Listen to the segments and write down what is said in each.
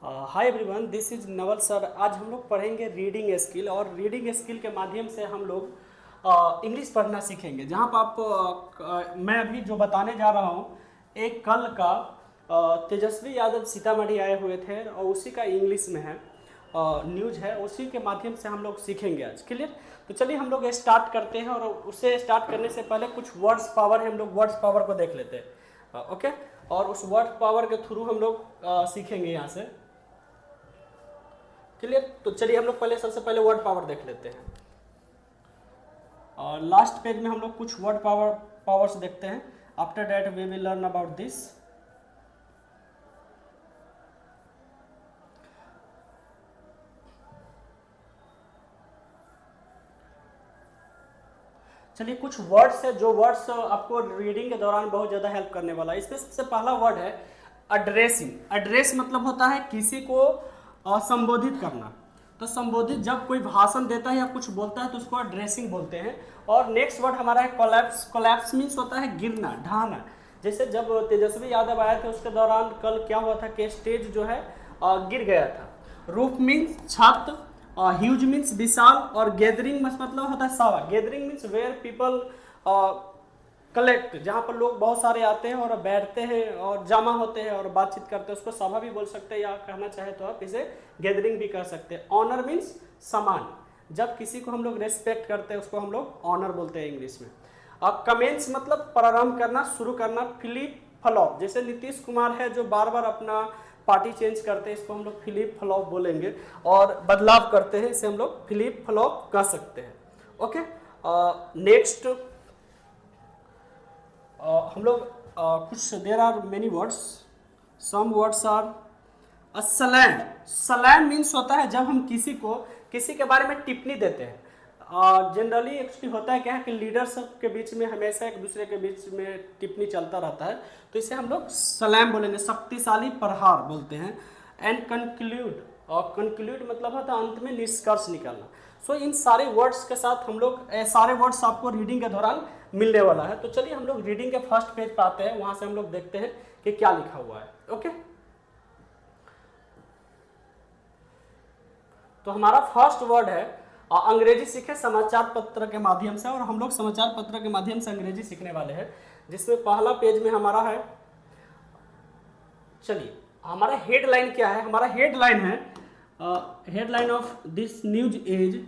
Hi everyone, this is Naval sir. आज हम लोग पढ़ेंगे रीडिंग स्किल, और रीडिंग स्किल के माध्यम से हम लोग इंग्लिश पढ़ना सीखेंगे। जहाँ पर मैं अभी जो बताने जा रहा हूँ, एक कल का तेजस्वी यादव सीतामढ़ी आए हुए थे और उसी का इंग्लिश में है न्यूज़ है, उसी के माध्यम से हम लोग सीखेंगे आज। क्लियर? तो चलिए हम लोग स्टार्ट करते हैं, और उसे स्टार्ट करने से पहले कुछ वर्ड्स पावर है, हम लोग वर्ड्स पावर को देख लेते हैं। ओके, और उस वर्ड पावर के थ्रू हम लोग सीखेंगे यहाँ से। क्लियर? तो चलिए हम लोग पहले सबसे पहले वर्ड पावर देख लेते हैं। और लास्ट पेज में हम लोग कुछ वर्ड पावर्स देखते हैं। After that we will learn about this. चलिए कुछ वर्ड्स है जो वर्ड्स आपको रीडिंग के दौरान बहुत ज़्यादा हेल्प करने वाला है। इसमें सबसे पहला वर्ड है एड्रेसिंग। एड्रेस मतलब होता है किसी को संबोधित करना। तो संबोधित जब कोई भाषण देता है या कुछ बोलता है तो उसको एड्रेसिंग बोलते हैं। और नेक्स्ट वर्ड हमारा है कोलैप्स। कोलैप्स मीन्स होता है गिरना, ढहना। जैसे जब तेजस्वी यादव आए थे उसके दौरान कल क्या हुआ था कि स्टेज जो है गिर गया था। रूफ मीन्स छत, ह्यूज मीन्स विशाल, और गैदरिंग मतलब होता है सभा। Gathering means where people collect, जहाँ पर लोग बहुत सारे आते हैं और बैठते हैं और जमा होते हैं और बातचीत करते हैं, उसको सभा भी बोल सकते हैं, या कहना चाहे तो आप इसे गैदरिंग भी कह सकते हैं। ऑनर मीन्स सम्मान, जब किसी को हम लोग रेस्पेक्ट करते हैं उसको हम लोग ऑनर बोलते हैं इंग्लिश में। अब कमेंस मतलब प्रारंभ करना, शुरू करना। फिलिप फ्लॉप, जैसे नीतीश कुमार है जो बार बार अपना पार्टी चेंज करते हैं, इसको हम लोग फिलिप फ्लॉप बोलेंगे। और बदलाव करते हैं, इसे हम लोग फिलिप फ्लॉप कह सकते हैं। ओके, नेक्स्ट हम लोग कुछ there are many words. Some words are slam. Slam means होता है जब हम किसी के बारे में टिप्पणी देते हैं। जनरली एक्चुअली होता है क्या है कि लीडर्स के बीच में हमेशा एक दूसरे के बीच में टिप्पणी चलता रहता है, तो इसे हम लोग सलैम बोलेंगे। शक्तिशाली प्रहार बोलते हैं। एंड कंक्लूड, और कंक्लूड मतलब होता है अंत में निष्कर्ष निकालना। सो इन सारे वर्ड्स के साथ हम लोग सारे वर्ड्स आपको रीडिंग के दौरान मिलने वाला है। तो चलिए हम लोग रीडिंग के फर्स्ट पेज पे आते हैं, वहां से हम लोग देखते हैं कि क्या लिखा हुआ है। ओके, तो हमारा फर्स्ट वर्ड है अंग्रेजी सीखे समाचार पत्र के माध्यम से, और हम लोग समाचार पत्र के माध्यम से अंग्रेजी सीखने वाले हैं। जिसमें पहला पेज में हमारा है, चलिए हमारा हेडलाइन क्या है। हमारा हेडलाइन है, headline of this news is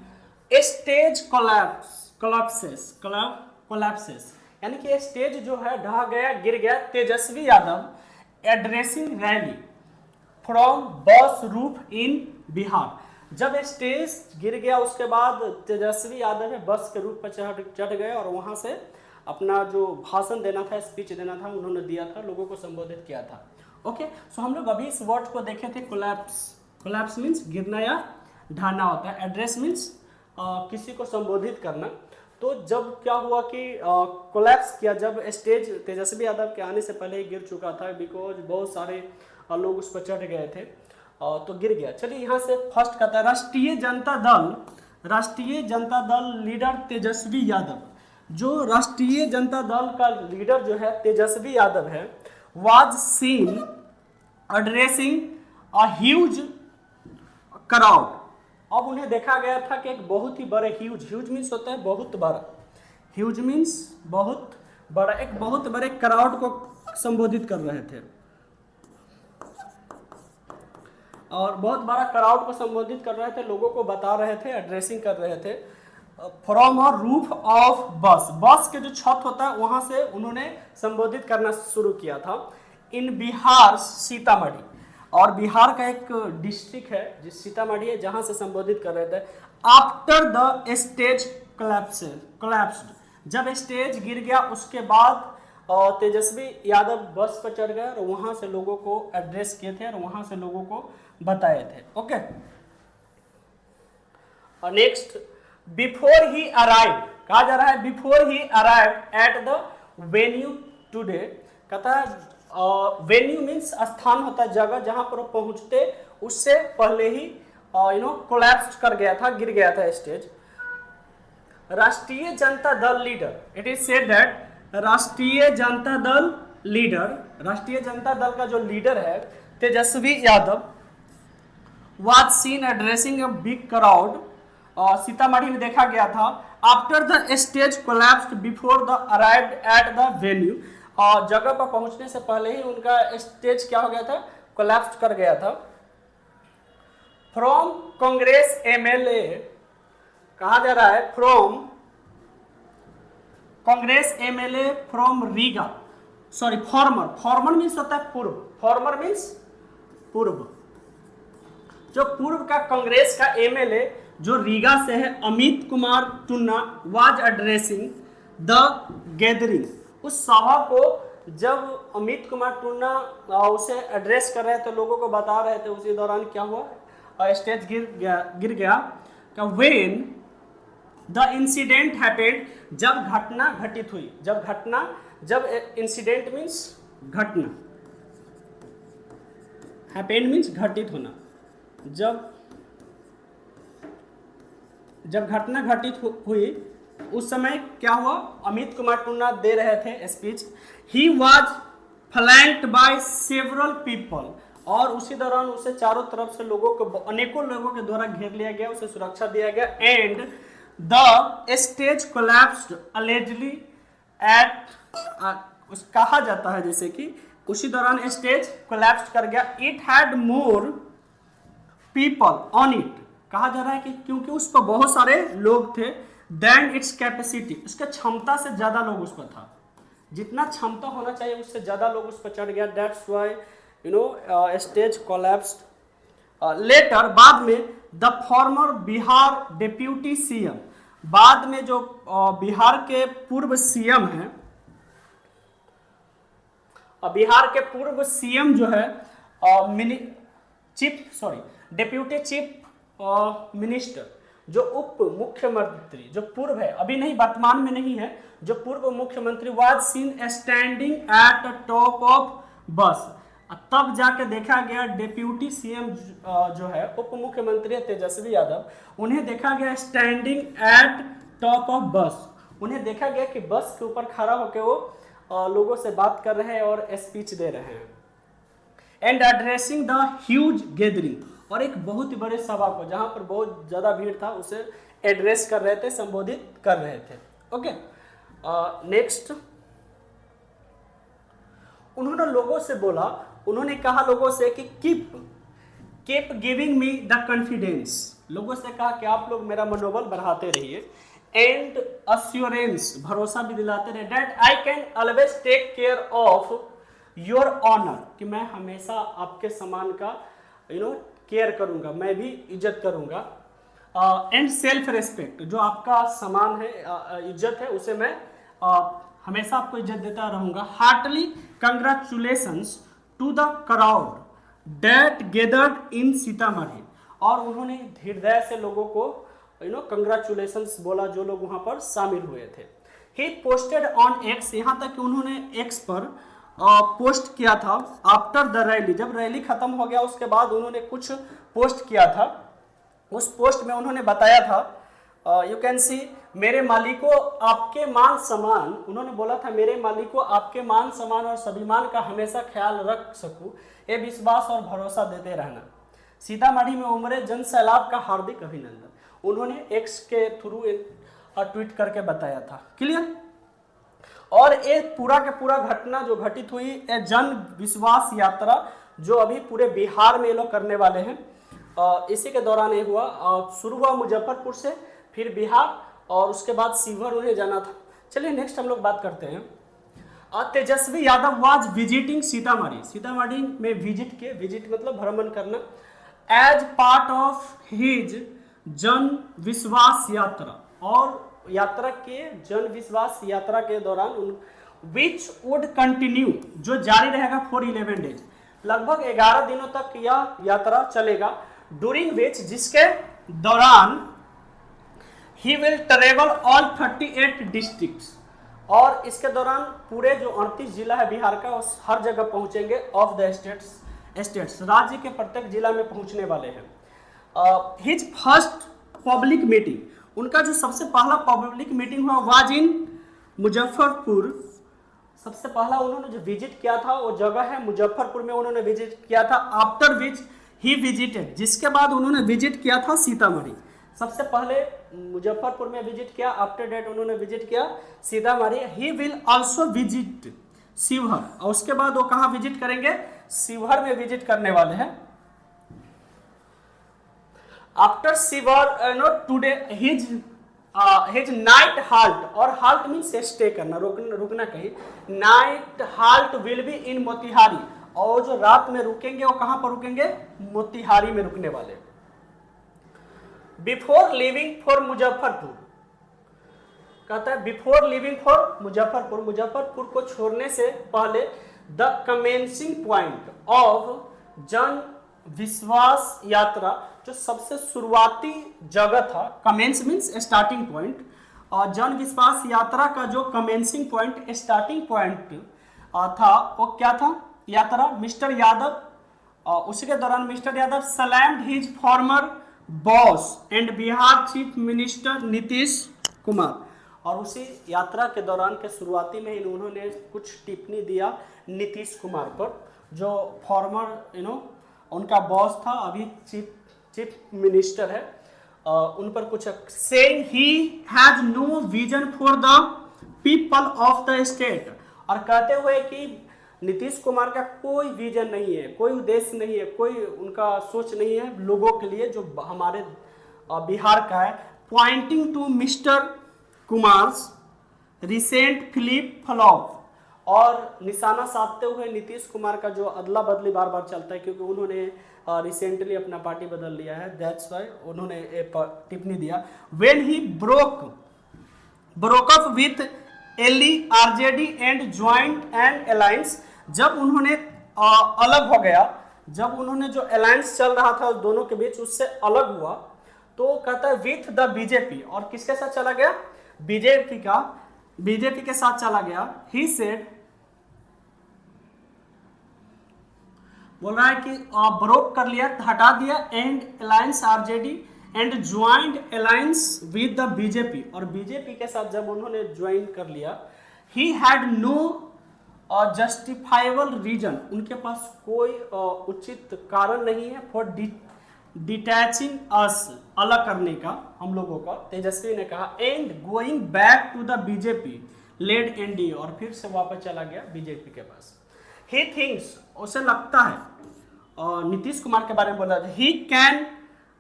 stage collapses, यानी कि स्टेज जो है ढह गया, गिर गया। Tejashwi Yadav addressing rally from बस रूफ इन बिहार। जब स्टेज गिर गया उसके बाद तेजस्वी यादव है बस के रूप पर चढ़ गए और वहां से अपना जो भाषण देना था, स्पीच देना था, उन्होंने दिया था, लोगों को संबोधित किया था। ओके, सो हम लोग अभी इस वर्ड को देखे थे कोलैप्स। कोलैप्स मीन्स गिरना या ढाना होता है। एड्रेस मीन्स किसी को संबोधित करना। तो जब क्या हुआ कि कोलैप्स किया, जब स्टेज तेजस्वी यादव के आने से पहले ही गिर चुका था, बिकॉज बहुत सारे लोग उस पर चढ़ गए थे, तो गिर गया। चलिए यहाँ से फर्स्ट कहता है राष्ट्रीय जनता दल लीडर तेजस्वी यादव। जो राष्ट्रीय जनता दल का लीडर जो है तेजस्वी यादव है, was scene addressing a huge crowd. अब उन्हें देखा गया था कि एक बहुत ही बड़े, ह्यूज मीन्स होता है बहुत बड़ा, ह्यूज मीन्स बहुत बड़ा, एक बहुत बड़े क्राउड को संबोधित कर रहे थे, और बहुत बड़ा क्राउड को संबोधित कर रहे थे, लोगों को बता रहे थे, एड्रेसिंग कर रहे थे। फ्रॉम अ रूफ ऑफ बस के जो छत होता है वहां से उन्होंने संबोधित करना शुरू किया था। इन बिहार सीतामढ़ी, और बिहार का एक डिस्ट्रिक्ट है जिस सीतामढ़ी है, जहां से संबोधित कर रहे थे। आफ्टर द स्टेज कोलैप्स्ड, जब स्टेज गिर गया उसके बाद तेजस्वी यादव बस पर चढ़ गए और वहां से लोगों को एड्रेस किए थे और वहां से लोगों को बताए थे। ओके, और नेक्स्ट बिफोर ही अराइव, कहा जा रहा है before he arrive at the venue today. कहता है वेन्यू मीन्स स्थान होता है, जगह जहां पर वो पहुंचते उससे पहले ही कोलैप्स कर गया था, गिर गया था स्टेज। राष्ट्रीय Janata Dal leader, it is said that राष्ट्रीय जनता दल लीडर, राष्ट्रीय जनता दल का जो लीडर है Tejashwi Yadav, was seen addressing a big crowd. Sitamarhi में देखा गया था. After the stage collapsed before the arrived at the venue. और जगह पर पहुंचने से पहले ही उनका स्टेज क्या हो गया था, कोलैप्स कर गया था. फ्रॉम कांग्रेस एमएलए, कहा जा रहा है from Congress MLA from Riga, sorry farmer means होता है पूर्व, फॉर्मर मीन्स पूर्व, जो पूर्व का कांग्रेस का एमएलए जो रीगा से है, Amit Kumar Tunna, was addressing the gathering. उस सभा को जब अमित कुमार टुन्ना उसे एड्रेस कर रहे थे, लोगों को बता रहे थे, उसी दौरान क्या हुआ, स्टेज गिर गया. व्हेन द इंसिडेंट हैपेंड, जब घटना घटित हुई, जब इंसिडेंट मीन्स घटना, हैपेंड मीन्स घटित होना, जब घटना घटित हुई उस समय क्या हुआ, अमित कुमार टुन्ना दे रहे थे speech. He was flanked by several people, और उसी दौरान उसे चारों तरफ से अनेकों लोगों के द्वारा घेर लिया गया, उसे सुरक्षा दिया गया. And the stage collapsed allegedly at, कहा जाता है जैसे कि उसी दौरान स्टेज कोलैप्स कर गया. It had more people on it, कहा जा रहा है कि क्योंकि उस पर बहुत सारे लोग थे. देन इट्स कैपेसिटी, उसका क्षमता से ज्यादा लोग उस पर था, जितना क्षमता होना चाहिए उससे ज्यादा लोग उस पर चढ़ गया. That's why stage collapsed. Later, बाद में, the former Bihar deputy CM, बाद में जो बिहार के पूर्व सीएम हैं, बिहार के पूर्व सीएम जो है डिप्यूटी चीफ मिनिस्टर, जो उप मुख्यमंत्री, जो पूर्व है, अभी नहीं, वर्तमान में नहीं है, जो पूर्व मुख्यमंत्री, was scene standing at top of बस. तब जाके देखा गया डिप्यूटी सीएम जो है, उप मुख्यमंत्री है तेजस्वी यादव, उन्हें देखा गया स्टैंडिंग एट टॉप ऑफ बस. उन्हें देखा गया कि बस के ऊपर खड़ा होकर वो लोगों से बात कर रहे हैं और स्पीच दे रहे हैं. And addressing the huge gathering, और एक बहुत ही बड़े सभा को, जहां पर बहुत ज्यादा भीड़ था, उसे एड्रेस कर रहे थे, संबोधित कर रहे थे. ओके, नेक्स्ट, उन्होंने लोगों से बोला, उन्होंने कहा लोगों से कि keep giving me the confidence, लोगों से कहा कि आप लोग मेरा मनोबल बढ़ाते रहिए. एंड अश्योरेंस, भरोसा भी दिलाते रहे. That I can always take care of your honour, कि मैं हमेशा आपके सम्मान का केयर करूंगा, मैं भी इज्जत करूंगा. एंड सेल्फ रेस्पेक्ट, जो आपका सम्मान है, इज्जत है, उसे मैं हमेशा आपको इज्जत देता रहूंगा. Heartily congratulations to the crowd that gathered in Sitamarhi, और उन्होंने हृदय से लोगों को कंग्रेचुलेशंस बोला, जो लोग वहां पर शामिल हुए थे. ही पोस्टेड ऑन एक्स, यहाँ तक कि उन्होंने एक्स पर पोस्ट किया था. आफ्टर द रैली, जब रैली खत्म हो गया उसके बाद उन्होंने कुछ पोस्ट किया था. उस पोस्ट में उन्होंने बताया था, यू कैन सी, मेरे मालिकों आपके मान सम्मान, उन्होंने बोला था मेरे मालिकों आपके मान सम्मान और स्वाभिमान का हमेशा ख्याल रख सकूं, ये विश्वास और भरोसा देते रहना. सीतामढ़ी में उमड़े जन सैलाब का हार्दिक अभिनंदन, उन्होंने एक्स के थ्रू ट्वीट करके बताया था. क्लियर. और ये पूरा के पूरा घटना जो घटित हुई, ये जन विश्वास यात्रा जो अभी पूरे बिहार में ये लोग करने वाले हैं, इसी के दौरान ये हुआ. शुरू हुआ मुजफ्फरपुर से, फिर बिहार, और उसके बाद शिवहर उन्हें जाना था. चलिए नेक्स्ट हम लोग बात करते हैं. तेजस्वी यादव वाज विजिटिंग सीतामढ़ी, सीतामढ़ी में विजिट किए, विजिट मतलब भ्रमण करना, एज पार्ट ऑफ हिज जन विश्वास यात्रा, और यात्रा के जन विश्वास यात्रा के दौरान विच वुड कंटिन्यू, जो जारी रहेगा फॉर 11 डेज, लगभग 11 दिनों तक यह यात्रा चलेगा. डूरिंग विच, जिसके दौरान he will travel all 38 districts, और इसके दौरान पूरे जो 38 जिला है बिहार का, उस हर जगह पहुंचेंगे. ऑफ द स्टेट्स, राज्य के प्रत्येक जिला में पहुंचने वाले हैं. हिज फर्स्ट पब्लिक मीटिंग, उनका जो सबसे पहला पब्लिक मीटिंग हुआ वाज इन मुजफ्फरपुर. सबसे पहला उन्होंने जो विजिट किया था वो जगह है मुजफ्फरपुर में उन्होंने विजिट किया था. आफ्टर विच ही विजिटेड, जिसके बाद उन्होंने विजिट किया था सीतामढ़ी। सबसे पहले मुजफ्फरपुर में विजिट किया, आफ्टर डेट उन्होंने विजिट किया Sitamarhi. He will also visit Sheohar, और उसके बाद वो कहाँ विजिट करेंगे, शिवहर में विजिट करने वाले हैं। After Sheohar today his night halt, और हाल्ट मीन्स स्टे करना, रुकना कहीं। Night halt will be in Motihari, और जो रात में रुकेंगे वो कहां पर रुकेंगे, मोतिहारी में रुकने वाले। बिफोर लिविंग फॉर मुजफ्फरपुर, कहता है before living for Muzaffarpur, Muzaffarpur को छोड़ने से पहले, द कमेंसिंग पॉइंट ऑफ जन विश्वास यात्रा, जो सबसे शुरुआती जगह था, कमेंस मीन्स स्टार्टिंग पॉइंट, और जन विश्वास यात्रा का जो कमेंसिंग पॉइंट, स्टार्टिंग पॉइंट था, वो क्या था, यात्रा मिस्टर यादव। उसी के दौरान mister Yadav slammed his former boss and Bihar chief minister Nitish Kumar, और उसी यात्रा के दौरान के शुरुआती में उन्होंने कुछ टिप्पणी दिया नीतीश कुमार पर, जो फॉर्मर उनका बॉस था, अभी चीफ मिनिस्टर है। उन पर कुछ saying he has no vision for the people of the state, और कहते हुए कि नीतीश कुमार का कोई विजन नहीं है, कोई उद्देश्य नहीं है, कोई उनका सोच नहीं है लोगों के लिए जो हमारे बिहार का है। Pointing to mister Kumar's recent flip flop, और निशाना साधते हुए नीतीश कुमार का जो अदला बदली बार बार चलता है, क्योंकि उन्होंने रिसेंटली अपना पार्टी बदल लिया है, दैट्स व्हाई उन्होंने एक टिप्पणी दिया। When he broke up with ally RJD and joint and alliance, जब उन्होंने अलग हो गया, जब उन्होंने जो अलायंस चल रहा था दोनों के बीच उससे अलग हुआ, तो कहता है विथ द बीजेपी, और किसके साथ चला गया, बीजेपी के साथ चला गया। ही सेड, बोल रहा है कि ब्रोक कर लिया, हटा दिया, and alliance RJD and joint alliance with the BJP, और बीजेपी के साथ जब उन्होंने ज्वाइन कर लिया। He had no justifiable reason, उनके पास कोई उचित कारण नहीं है फॉर डिटैचिंग अस, अलग करने का हम लोगों का, तेजस्वी ने कहा। And going back to the BJP led NDA, और फिर से वापस चला गया बीजेपी के पास। ही थिंक्स, उसे लगता है, नीतीश कुमार के बारे में बोला था, he can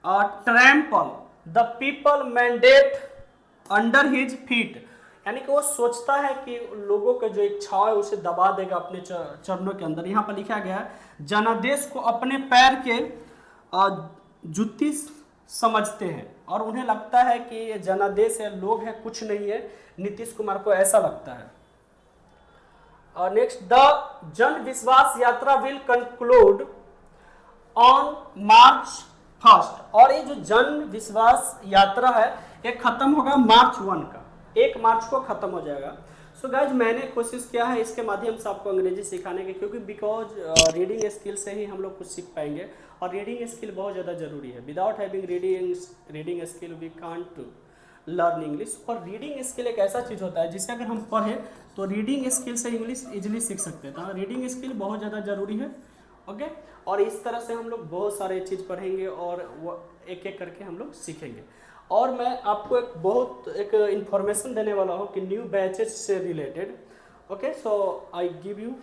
trample the people mandate under his feet, यानी कि वो सोचता है कि लोगों के जो इच्छा है उसे दबा देगा अपने चरणों के अंदर। यहाँ पर लिखा गया है जनादेश को अपने पैर के जुत्ती समझते हैं, और उन्हें लगता है कि ये जनादेश है, लोग हैं, कुछ नहीं है। नीतीश कुमार को ऐसा लगता है। नेक्स्ट, द जन विश्वास यात्रा विल कंक्लूड ऑन मार्च 1, और ये जो जन विश्वास यात्रा है ये खत्म होगा मार्च 1 का, 1 मार्च को खत्म हो जाएगा। सो गाइज, मैंने कोशिश किया है इसके माध्यम से आपको अंग्रेजी सिखाने की, क्योंकि बिकॉज रीडिंग स्किल से ही हम लोग कुछ सीख पाएंगे, और रीडिंग स्किल बहुत ज़्यादा जरूरी है। Without having reading skill we can't learn English. और रीडिंग स्किल एक ऐसा चीज़ होता है जिसे अगर हम पढ़ें तो रीडिंग स्किल से इंग्लिश इजीली सीख सकते हैं। तो रीडिंग स्किल बहुत ज़्यादा जरूरी है। ओके, और इस तरह से हम लोग बहुत सारे चीज़ पढ़ेंगे और वो एक एक करके हम लोग सीखेंगे। और मैं आपको एक इन्फॉर्मेशन देने वाला हूँ कि न्यू बैचेस से related. Okay, so I give you